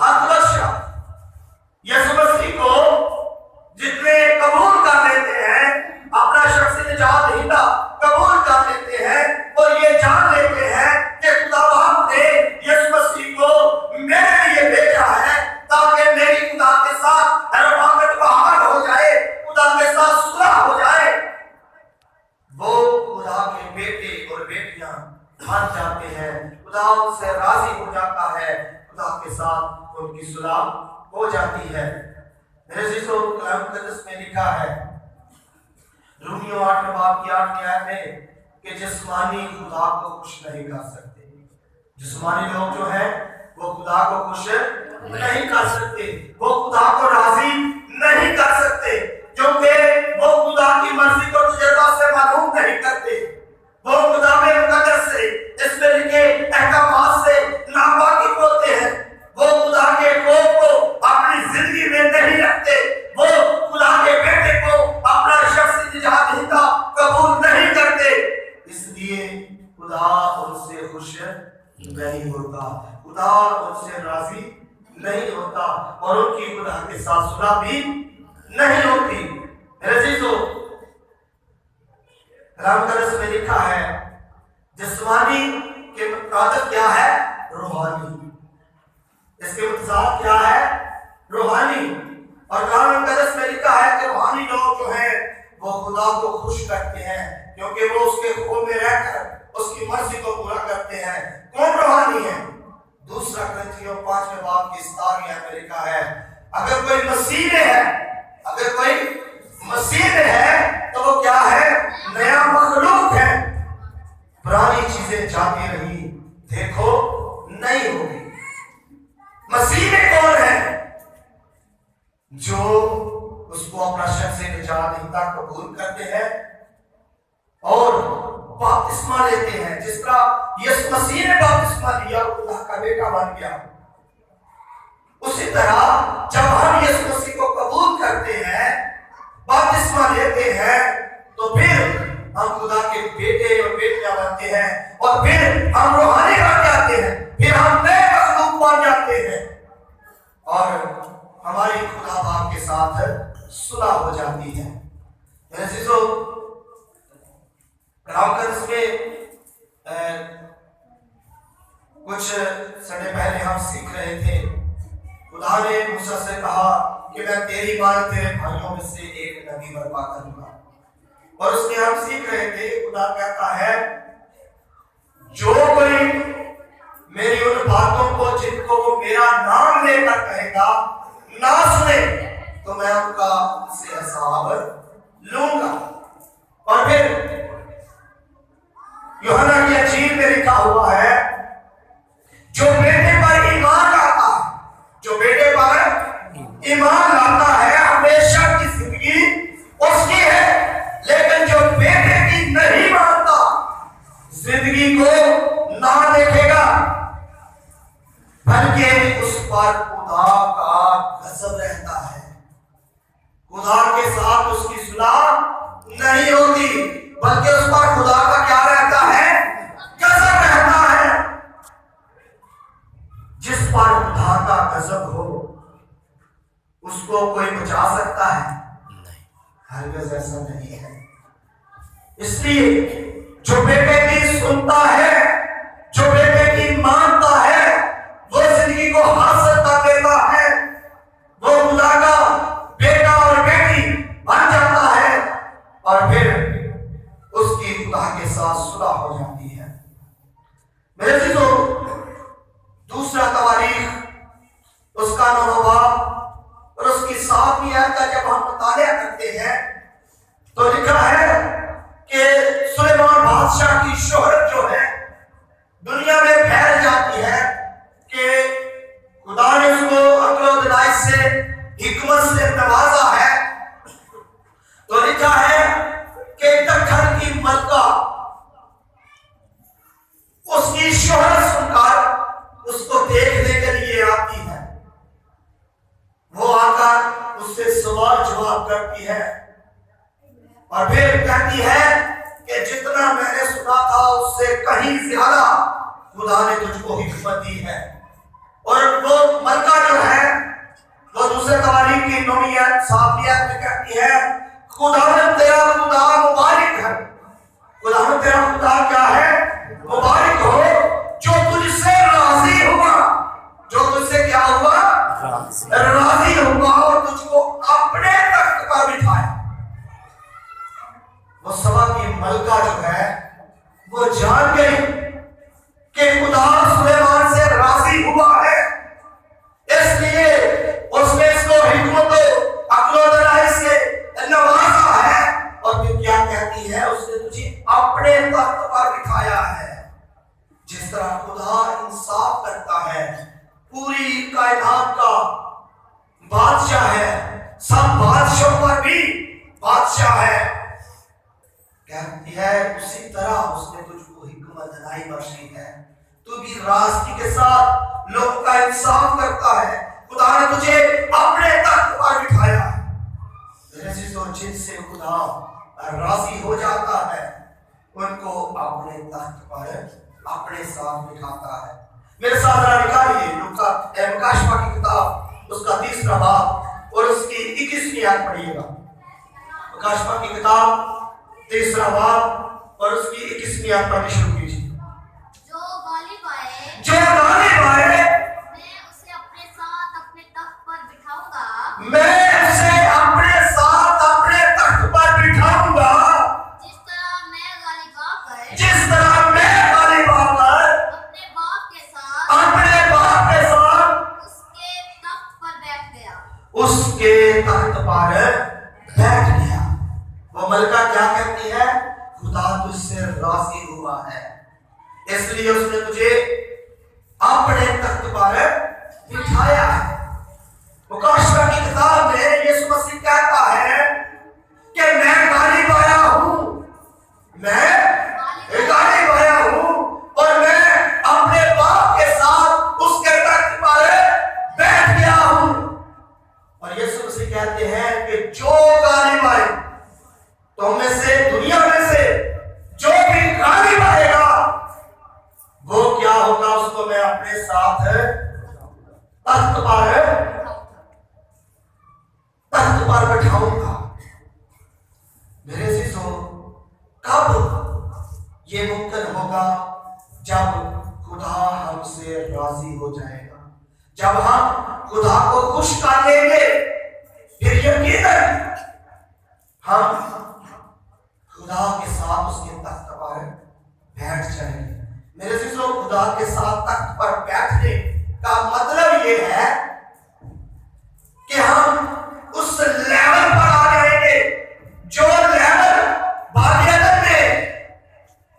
हाथ बख्शा। यीशु मसीह को जितने कबूल कर लेते हैं, अपना शख्सी निजात दहिंदा कबूल कर लेते हैं और ये जान लेते हैं कि खुदा बाप ने यीशु मसीह को मेरे लिए भेजा है ताकि मेरी खुदा के साथ रफाकत बहाल हो जाए, खुदा के साथ सुलह हो जाए, वो खुदा के बेटे और बेटियां मान जाते हैं, खुदा उनसे राजी हो जाता है, खुदा के साथ उनकी सुलह हो जाती है। मेरे अज़ीज़ों, कलाम मुक़द्दस में लिखा है रोमियो 8 बाब की 8 आयत में कि जिस्मानी खुदा को खुश नहीं कर सकते। जिस्मानी लोग जो हैं वो खुदा को खुश नहीं कर सकते, वो खुदा को राजी नहीं कर सकते, क्योंकि वो खुदा की मर्जी को तजुर्बा से मालूम नहीं करते, वो खुदा में मुक़द्दस से इसमें लिखे अहकामात से नावाकिफ होते हैं, वो खुदा के खौफ को अपनी जिंदगी में नहीं रखते, वो खुदा के बेटे को अपना शख्सी निजात दहिंदा कबूल नहीं करते, इसलिए खुदा उनसे खुश नहीं होता, खुदा उनसे राजी नहीं होता और उनकी खुदा के साथ सुलह भी नहीं होती। मेरे अज़ीज़ों, कलाम मुक़द्दस में लिखा है जिस्मानी के मुताबिक क्या है? रूहानी। इसके मुताबिक क्या है? रूहानी। और कलाम मुक़द्दस में लिखा है कि रूहानी लोग जो हैं वो खुदा को खुश करते हैं, क्योंकि वो उसके खौफ में रहकर उसकी मर्जी को पूरा करते हैं। कौन रूहानी है? दूसरा कुरिन्थियों 5वें बाब की 17वीं आयत में लिखा है अगर कोई मसीह में है, अगर कोई मसीह में है तो वो क्या है? नया मखलूक है, पुरानी चीजें जाती रही देखो नहीं होगी। मसीह में कौन है? जो उसको अपना शख्सी निजात दहिंदा कबूल करते हैं और बपतिस्मा लेते हैं। जिस तरह यीशु मसीह ने बपतिस्मा लिया और खुदा का बेटा बन गया, उसी तरह जब हम यीशु मसीह को कबूल करते हैं, बपतिस्मा लेते हैं, तो फिर हम खुदा के बेटे और बेटियां बनते हैं और फिर हम रूहानी बन जाते हैं, फिर हम नए मखलूक बन जाते हैं और हमारी खुदा बाप के साथ सुलह हो जाती है। मेरे अज़ीज़ों, कलाम मुक़द्दस में कुछ समय पहले हम सीख रहे थे, खुदा ने मूसा से कहा कि मैं तेरी मार तेरे भाइयों में से एक नबी बर्पा करूंगा, और उसमें हम सीख रहे थे खुदा कहता है जो कोई मेरी उन बातों को जिनको वो मेरा नाम लेकर कहेगा ना सुने तो मैं उनका से हिसाब लूंगा। और फिर यूहन्ना की इंजील में लिखा हुआ है जो बेटे पर ईमान लाता है, जो बेटे पर ईमान लाता है हमेशा की जिंदगी उसकी है, लेकिन जो बेटे की नहीं मानता जिंदगी को ना देखेगा, बल्कि उस पर खुदा का गज़ब रहता है, खुदा के साथ उसकी सुलह नहीं होती, बल्कि उस पर खुदा का क्या रहता है? गज़ब रहता है। जिस पर खुदा का गज़ब हो उसको कोई बचा सकता है? हरगिज़ ऐसा नहीं है। इसलिए जो बेटे की सुनता है, जो बेटे की मानता है, वो जिंदगी को हासिल कर लेता है, वो खुदा का बेटा और बेटी बन जाता है और फिर उसकी खुदा के साथ सुलह हो जाती है। मेरे अज़ीज़ों, दूसरा तवारीख उसका 9वां बाब और उसकी 7वीं आयत का जब हम मुतालिया करते हैं तो लिखा है कि सुलेमान बादशाह की शोहरत जो है दुनिया में फैल जाती है कि खुदा ने उसको अक्ल और दिलायत से हिकमत से नवाजा है। तो लिखा है कि दक्खन की मलका उसकी शोहरत सुनकर उसको देखने के लिए आती है, वो आकर उससे सवाल जवाब करती है और फिर कहती है कि जितना मैंने सुना था उससे कहीं ज्यादा खुदा ने तुझको हिकमत दी है। और वो साथ लिया तो कहती है खुदावंद तेरा खुदा मुबारक है। खुदावंद तेरा खुदा क्या है? मुबारक हो जो तुझसे राजी हुआ, जो तुझसे क्या हुआ? राजी हुआ और तुझको अपने तख्त पर बिठाया। वो सभा की मलका जो है वो जान गई कि खुदा सुलेमान से राजी हुआ है, इसलिए उसने इसको हिकमत अक्ल दराई से नवाजा है। और फिर क्या कहती है? उसने तुझे अपने तख्त पर बिठाया है। जिस तरह खुदा इंसाफ करता है, पूरी कायनात का बादशाह है, सब बादशाहों पर भी बादशाह है, कहती है उसी तरह उसने तुझको हिकमत दराई बख्शी है। तू भी रास्ते के साथ लोगों का इंसाफ करता है। खुदा ने तुझे अपने तख्त पर बिठाया है। जिनसे खुदा राजी हो जाता है उनको अपने तख्त पर अपने साथ बिठाता है। मेरे साथ निकालिए लूका मुकाशवा की किताब उसका 3रा बाब और उसकी 21वीं आयत पढ़िएगा। मुकाशवा की किताब 3रा बाब और उसकी 21वीं आयत पढ़नी शुरू कीजिए। जो गालिब आए मैं उसे अपने साथ अपने तख्त पर बिठाऊंगा, मैं उसे अपने साथ अपने तख्त पर बिठाऊंगा। जिस तरह मैं गालिब आकर अपने बाप के साथ उसके तख्त पर बैठ गया, उसके तख्त पर बैठ गया। वो मलका क्या कहती है? खुदा तुझसे राजी हुआ है, इसलिए उसने तुझे अपने तख्त पर बिठाया है। मुकाशवा की किताब में यीशु मसीह कहता है कि मैं गालिब आया हूं, मैं गालिब आया हूं और मैं अपने बाप के साथ उसके तख्त पर बैठ गया हूं। और यीशु मसीह कहते हैं कि जो गालिब आए, तो में से दुनिया में से जो भी गालिब आएगा वो क्या होगा? उसको मैं अपने साथ तख्त पर बैठाऊंगा। मेरे शिष्यों, कब ये मुमकिन होगा? जब खुदा हमसे राजी हो जाएगा, जब हम खुदा को खुश कर लेंगे, फिर यकीनन हम खुदा के साथ उसके तख्त पर बैठ जाएंगे। मेरे शिष्यों, खुदा के साथ तख्त पर बैठने का मतलब ये है कि हम उस लेवल पर आ जाएंगे जो लेवल बालियत में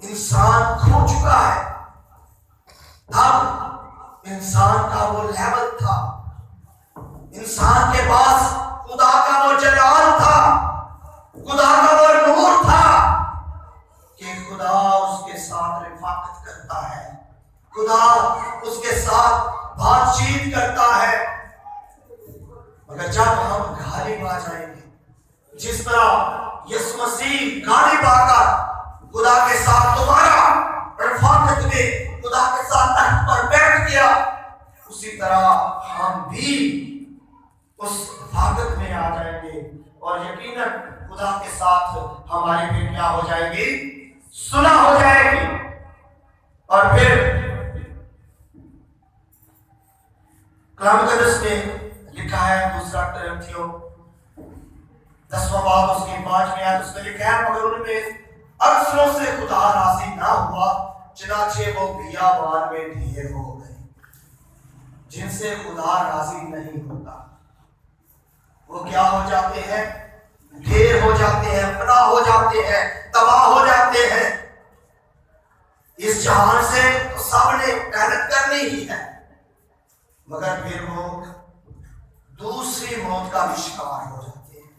इंसान खो चुका है। अब इंसान का वो लेवल था, इंसान के पास खुदा का वो जलाल था, खुदा का वो नूर था कि खुदा उसके साथ रिफाकत करता है, खुदा उसके साथ बातचीत करता है। मगर जब हम गालिब आ जाएंगे, जिस तरह यीशु मसीह गालिब आकर खुदा के साथ दोबारा रिफाकत में खुदा के साथ तख्त पर बैठ गया, उसी तरह हम भी उस रिफाकत में आ जाएंगे और यकीनन खुदा के साथ हमारी भी क्या हो जाएगी? सुलह हो जाएगी। और फिर कलाम मुक़द्दस में लिखा है 2 तिमोथियों 10वां बाब उसकी 5वीं आयत, उसमें लिखा है मगर उनमें अक्सरों से खुदा राजी ना हुआ, चनाचे वो बियाबान में ढेर हो गए। जिनसे खुदा राजी नहीं होता वो क्या हो जाते हैं? ढेर हो जाते हैं, फना हो जाते हैं, तबाह हो जाते हैं। इस जहान से तो सबने मेहनत करनी ही है, मगर फिर वो दूसरी मौत का भी शिकार हो जाते हैं।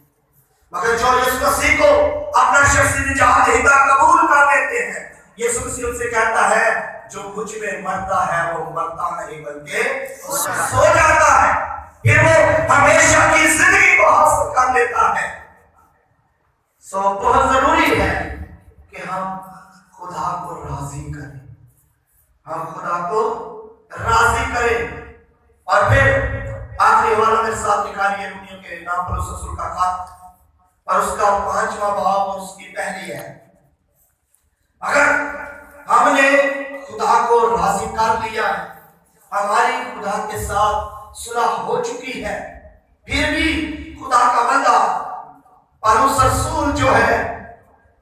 मगर जो यीशु मसीह को अपना शख्सी निजात देता कबूल कर लेते हैं, यीशु मसीह उनसे कहता है जो मुझ में मरता है वो मरता नहीं बल्कि सो जाता है, फिर वो हमेशा की जिंदगी को हासिल कर लेता है। सो बहुत जरूरी है कि हम खुदा को राजी करें, हम खुदा को राजी करें। और फिर आखिरी वाला मेरे साथ निकालिए रोमियो के नाम पर उस रसूल का खत और उसका 5वां बाब और उसकी पहली है। अगर हमने खुदा को राजी कर लिया है, हमारी खुदा के साथ सुलह हो चुकी है, फिर भी खुदा का बंदा पौलुस रसूल जो है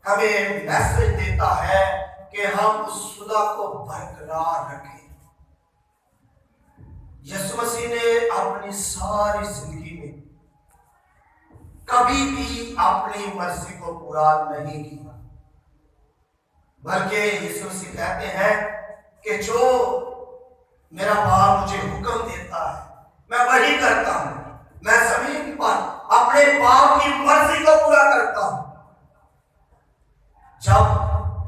हमें मैसेज देता है कि हम उस सुलह को बरकरार रखें। यीशु मसीह ने अपनी सारी जिंदगी में कभी भी अपनी मर्जी को पूरा नहीं किया, बल्कि यीशु मसीह कहते हैं कि जो मेरा बाप मुझे हुक्म देता है मैं वही करता हूं, मैं जमीन पर अपने बाप की मर्जी को पूरा करता हूं। जब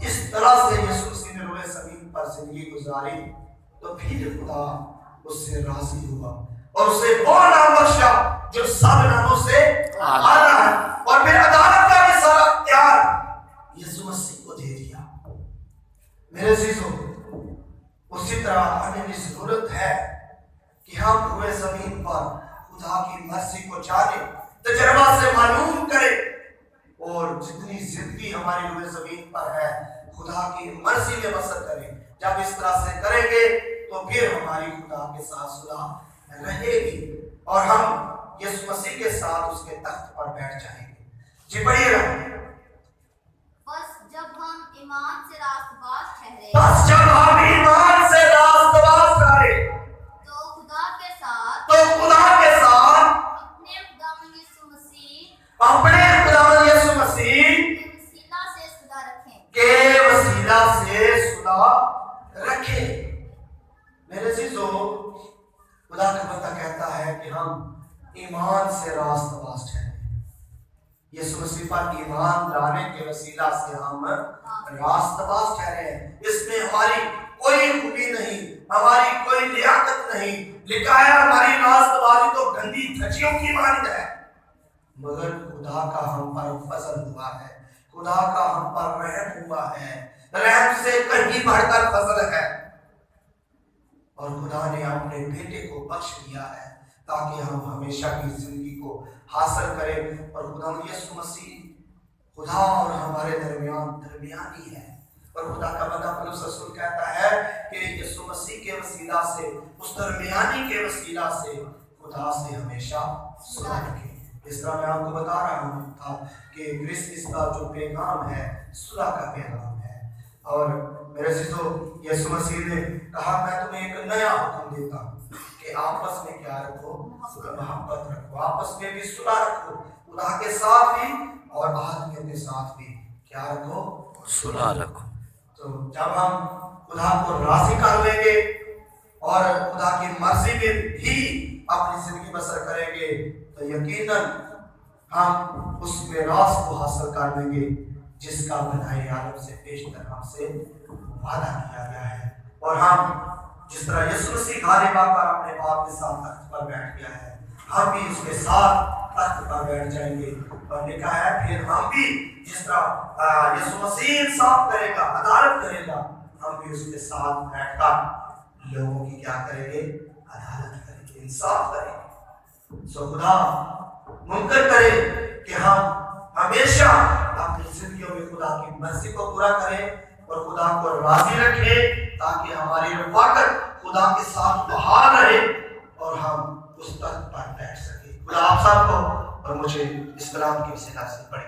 इस तरह से यीशु मसीह ने रोए जमीन पर जिंदगी गुजारी तो फिर खुदा उससे राजी हुआ और उसे वो नाम बख्शा जो सब नामों से आला है, और फिर अदालत का भी सारा इख्तियार यीशु मसीह को दे दिया। मेरे अजीजों, उसी तरह हमें भी जरूरत है कि हम पूरे जमीन पर खुदा की मर्जी को जाने, तजर्बा से मालूम करें और जितनी जिंदगी हमारी पूरे जमीन पर है खुदा की मर्जी में बसर करें। जब इस तरह से करेंगे तो फिर हमारी खुदा के साथ सुलह रहेगी और हम यीशु मसीह के साथ उसके तख्त पर बैठ जाएंगे। जी पढ़िएगा। बस जब हम ईमान से रास्तबाज ठहरे, बस जब हम ईमान से रास्तबाज ठहरे तो खुदा के साथ अपने खुदावंद यीशु मसीह के वसीला से सुलह रखें। मेरे अजीजों, खुदा का बंदा कहता है कि हम ईमान से रास्तबाज ठहरे। यीशु मसीह पर ईमान लाने के वसीला से हम रास्तबाज ठहरे हैं। इसमें हमारी कोई खूबी नहीं, हमारी कोई लियाकत नहीं। लिखा है हमारी रास्तबाजी तो गंदी धज्जियों की मानद है, मगर खुदा का हम पर फजल हुआ है, खुदा का हम पर रहम हुआ है, रहम से कहीं बढ़कर फजल है। और खुदा ने अपने बेटे को बख्श दिया है ताकि हम हमेशा की जिंदगी को हासिल करें। और खुदा यीशु मसीह खुदा और हमारे दरमियानी है। और खुदा का बंदा पौलुस रसूल कहता है कि यीशु मसीह के वसीला से, उस दरमियानी के वसीला से खुदा से हमेशा सुलह रखें। इस तरह मैं आपको बता रहा था कि क्रिसमस का जो पैगाम है सुलह का पैगाम है। और मेरे अजीजों, यीशु मसीह ने कहा मैं तुम्हें एक नया हुक्म देता हूँ कि आपस में क्या रखो, मोहब्बत रखो, आपस में भी सुलह रखो, खुदा के साथ भी और आदमियों के साथ भी क्या रखो, सुलह रखो। तो जब हम खुदा को राजी कर लेंगे और खुदा की मर्जी में भी अपनी जिंदगी बसर करेंगे तो यकीनन हम उस मेरास को हासिल कर लेंगे जिसका बनाए आलम से पेशतर हमसे वादा किया गया है। और हम जिस तरह यीशु मसीह घाले पाकर अपने बाप के साथ तख्त पर बैठ गया है, हम भी उसके साथ तख्त पर बैठ जाएंगे। और लिखा है फिर हम भी जिस तरह यीशु मसीह इंसाफ करेगा, अदालत करेगा, हम भी उसके साथ बैठकर लोगों की क्या करेंगे, अदालत करेंगे, इंसाफ करेंगे। सो खुदा मुमकिन करे कि हम हमेशा अपनी जिंदगियों में खुदा की मर्जी को पूरा करें और खुदा को राजी रखें ताकि हमारी रफाकत खुदा के साथ बहाल रहे और हम उस तख्त पर बैठ सके। खुदा आप सबको और मुझे इस कलाम की वसीला से बड़ी